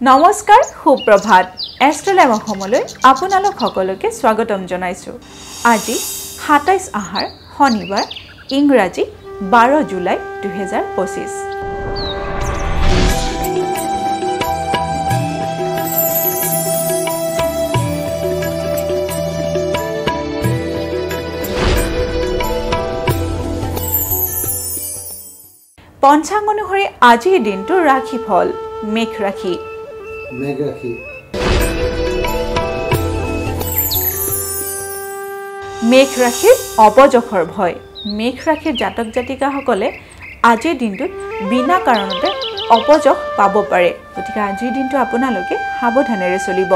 নমস্কাৰ সুপ্ৰভাত এষ্ট্ৰলাইম অসমলৈ আপোনালোক সকলোকে স্বাগতম জনাইছো। আজি ২৭ আহাৰ শনিবাৰ ইংৰাজী ১২ জুলাই ২০২৫। পঞ্চাংগ অনুসৰি আজিৰ দিনটো ৰাখি ফল মেঘ ৰাখি। মেঘ ৰাশিৰ অপযশৰ ভয়। মেঘ ৰাশিৰ জাতক জাতিকাসকলে আজিৰ দিনটোত বিনা কাৰণতে অপযশ পাব পাৰে, গতিকে আজিৰ দিনটো আপোনালোকে সাৱধানেৰে চলিব।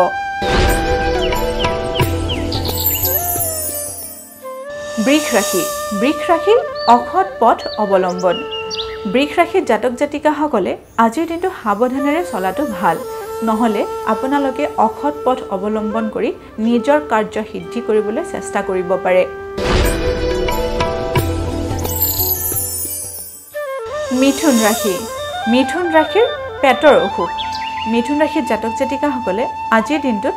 বৃষ ৰাশি। বৃষ ৰাশিৰ অসৎ পথ অৱলম্বন। বৃষ ৰাশিৰ জাতক জাতিকাসকলে আজিৰ দিনটো সাৱধানেৰে চলাটো ভাল, নহ'লে আপোনালোকে অসৎ পথ অৱলম্বন কৰি নিজৰ কাৰ্য সিদ্ধি কৰিবলৈ চেষ্টা কৰিব পাৰে। মিথুন ৰাশি। মিথুন ৰাশিৰ পেটৰ অসুখ। মিথুন ৰাশিৰ জাতক জাতিকাসকলে আজিৰ দিনটোত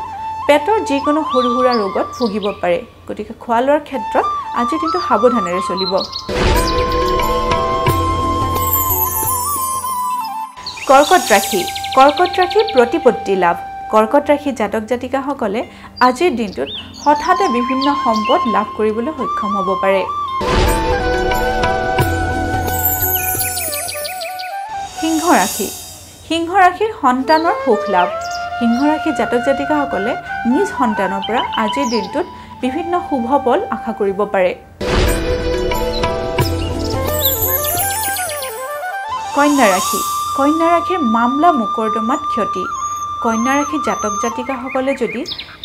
পেটৰ যিকোনো সৰু সুৰা ৰোগত ভুগিব পাৰে, গতিকে খোৱা লোৱাৰ ক্ষেত্ৰত আজিৰ দিনটো সাৱধানেৰে চলিব। কৰ্কট ৰাশি। কৰ্কট ৰাশিৰ প্ৰতিপত্তি লাভ। কৰ্কট ৰাশিৰ জাতক জাতিকাসকলে আজিৰ দিনটোত হঠাতে বিভিন্ন সম্পদ লাভ কৰিবলৈ সক্ষম হ'ব পাৰে। সিংহ ৰাশি। সিংহ ৰাশিৰ সন্তানৰ সুখ লাভ। সিংহ ৰাশিৰ জাতক জাতিকাসকলে নিজ সন্তানৰ পৰা আজিৰ দিনটোত বিভিন্ন শুভ ফল আশা কৰিব পাৰে। কন্যা ৰাশি। কন্যা ৰাশিৰ মামলা মোকৰ্দমাত ক্ষতি। কন্যা ৰাশিৰ জাতক জাতিকাসকলে যদি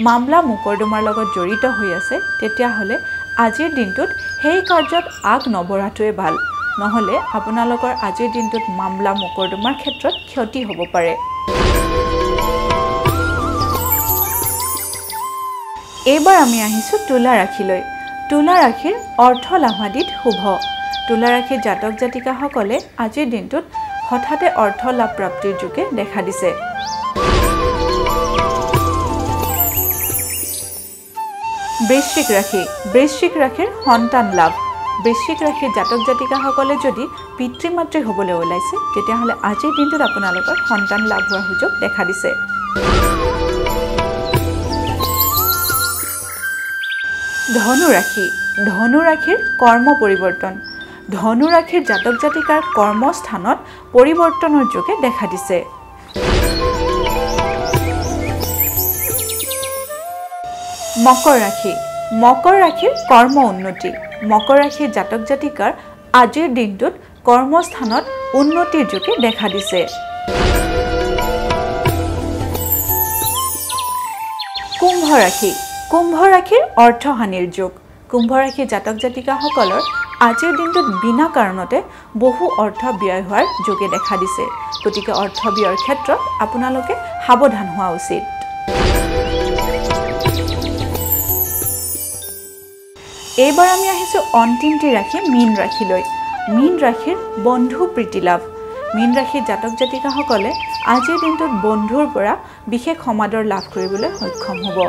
মামলা মোকৰ্দমাৰ লগত জড়িত হৈ আছে, তেতিয়াহ'লে আজিৰ দিনটোত সেই কাৰ্যত আগ নবঢ়াটোৱে ভাল, নহ'লে আপোনালোকৰ আজিৰ দিনটোত মামলা মোকৰ্দমাৰ ক্ষেত্ৰত ক্ষতি হ'ব পাৰে। এইবাৰ আমি আহিছোঁ তুলা ৰাশিলৈ। তুলা ৰাশিৰ অৰ্থ লাভাদিত শুভ। তুলা ৰাশিৰ জাতক জাতিকাসকলে আজিৰ দিনটোত হঠাতে অৰ্থ লাভ প্ৰাপ্তিৰ যোগে দেখা দিছে। বৃশ্চিক ৰাশি। বৃশ্চিক ৰাশিৰ সন্তান লাভ। বৃশ্চিক ৰাশিৰ জাতক জাতিকাসকলে যদি পিতৃ মাতৃ হ'বলৈ ওলাইছে, তেতিয়াহ'লে আজিৰ দিনটোত আপোনালোকৰ সন্তান লাভ হোৱাৰ সুযোগ দেখা দিছে। ধনু ৰাশি। ধনু ৰাশিৰ কৰ্ম পৰিৱৰ্তন। ধনু ৰাশিৰ জাতক জাতিকাৰ কৰ্মস্থানত পৰিৱৰ্তনৰ যোগে দেখা দিছে। মকৰ ৰাশি। মকৰ ৰাশিৰ কৰ্ম উন্নতি। মকৰ ৰাশিৰ জাতক জাতিকাৰ আজিৰ দিনটোত কৰ্মস্থানত উন্নতিৰ যোগে দেখা দিছে। কুম্ভ ৰাশি। কুম্ভ ৰাশিৰ অৰ্থহানিৰ যোগ। কুম্ভ ৰাশিৰ জাতক জাতিকাসকলৰ আজিৰ দিনটোত বিনা কাৰণতে বহু অৰ্থ ব্যয় হোৱাৰ যোগে দেখা দিছে, গতিকে অৰ্থ ব্যয়ৰ ক্ষেত্ৰত আপোনালোকে সাৱধান হোৱা উচিত। এইবাৰ আমি আহিছোঁ অন্তিমটি ৰাশি মীন ৰাশিলৈ। মীন ৰাশিৰ বন্ধু প্ৰীতি লাভ। মীন ৰাশিৰ জাতক জাতিকাসকলে আজিৰ দিনটোত বন্ধুৰ পৰা বিশেষ সমাদৰ লাভ কৰিবলৈ সক্ষম হ'ব।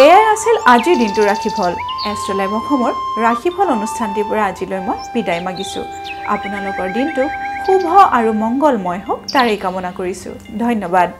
এয়াই আছিল আজিৰ দিনটোৰ ৰাশিফল। এষ্ট্ৰলাইম অসমৰ ৰাশিফল অনুষ্ঠানটিৰ পৰা আজিলৈ মই বিদায় মাগিছোঁ। আপোনালোকৰ দিনটো শুভ আৰু মংগলময় হওক তাৰেই কামনা কৰিছোঁ। ধন্যবাদ।